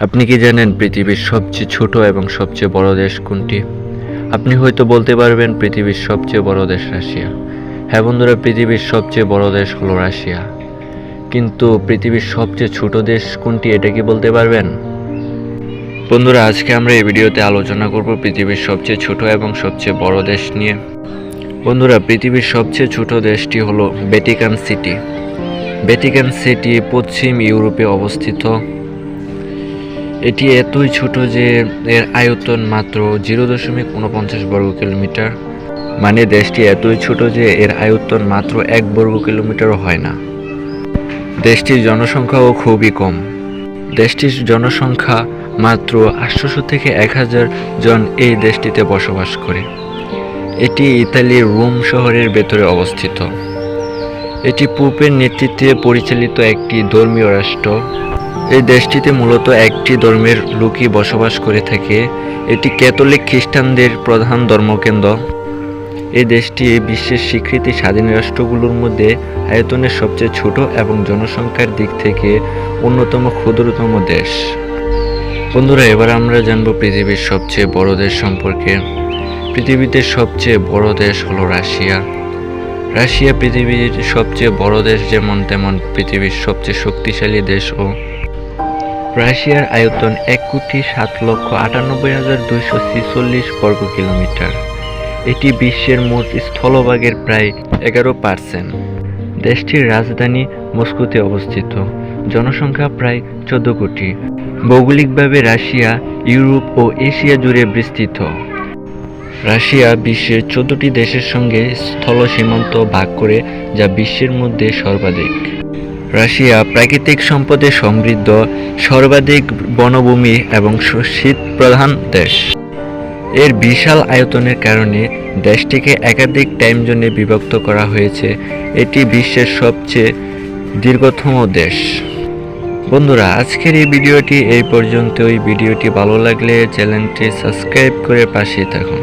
আপনি কি জানেন পৃথিবীর সবচেয়ে ছোট এবং সবচেয়ে বড় দেশ কোনটি? আপনি হয়তো বলতে পারবেন পৃথিবীর সবচেয়ে বড় দেশ রাশিয়া। হ্যাঁ বন্ধুরা, পৃথিবীর সবচেয়ে বড় দেশ হলো রাশিয়া। কিন্তু পৃথিবীর সবচেয়ে ছোট দেশ কোনটি, এটা কি বলতে পারবেন? বন্ধুরা, আজকে আমরা এই ভিডিওতে আলোচনা করব পৃথিবীর সবচেয়ে ছোট এবং সবচেয়ে বড় দেশ নিয়ে। বন্ধুরা, পৃথিবীর সবচেয়ে ছোট দেশটি হলো ভ্যাটিকান সিটি। ভ্যাটিকান সিটি পশ্চিম ইউরোপে অবস্থিত। এটি এতই ছোট যে এর আয়তন মাত্র 0.49 বর্গ কিলোমিটার। মানে দেশটি এতই ছোট যে এর আয়তন মাত্র 1 বর্গ কিলোমিটারও হয় না। দেশটির জনসংখ্যাও খুবই কম। দেশটির জনসংখ্যা মাত্র 800 থেকে 1000 জন এই দেশটিতে বসবাস করে। এটি ইতালির রোম শহরের ভেতরে অবস্থিত। এটি পোপের নেতৃত্বে পরিচালিত একটি ধর্মীয় রাষ্ট্র। এই দেশটিতে মূলত একটি ধর্মের লোকই বসবাস করে থাকে। এটি ক্যাথলিক খ্রিস্টানদের প্রধান ধর্মকেন্দ্র। এই দেশটি বিশ্বের স্বীকৃত স্বাধীন রাষ্ট্রগুলোর মধ্যে আয়তনের সবচেয়ে ছোট এবং জনসংখ্যার দিক থেকে অন্যতম ক্ষুদ্রতম দেশ। বন্ধুরা, এবার আমরা জানব পৃথিবীর সবচেয়ে বড় দেশ সম্পর্কে। পৃথিবীতে সবচেয়ে বড় দেশ হলো রাশিয়া। রাশিয়া পৃথিবীর সবচেয়ে বড় দেশ, যেমন তেমন পৃথিবীর সবচেয়ে শক্তিশালী দেশও। রাশিয়ার আয়তন 1,07,98,246 বর্গ কিলোমিটার। এটি বিশ্বের মোট স্থলভাগের প্রায় 11%। দেশটির রাজধানী মস্কোতে অবস্থিত। জনসংখ্যা প্রায় 14 কোটি। ভৌগোলিকভাবে রাশিয়া ইউরোপ ও এশিয়া জুড়ে বিস্তৃত। রাশিয়া বিশ্বের 14টি দেশের সঙ্গে স্থল সীমান্ত ভাগ করে, যা বিশ্বের মধ্যে সর্বাধিক। রাশিয়া প্রাকৃতিক সম্পদে সমৃদ্ধ, সর্বাধিক বনভূমি এবং শীত প্রধান দেশ। এর বিশাল আয়তনের কারণে দেশটিকে একাধিক টাইম জোনে বিভক্ত করা হয়েছে। এটি বিশ্বের সবচেয়ে দীর্ঘতম দেশ। বন্ধুরা, আজকের এই ভিডিওটি এই পর্যন্তই। ভিডিওটি ভালো লাগলে চ্যানেলটি সাবস্ক্রাইব করে পাশে থাকুন।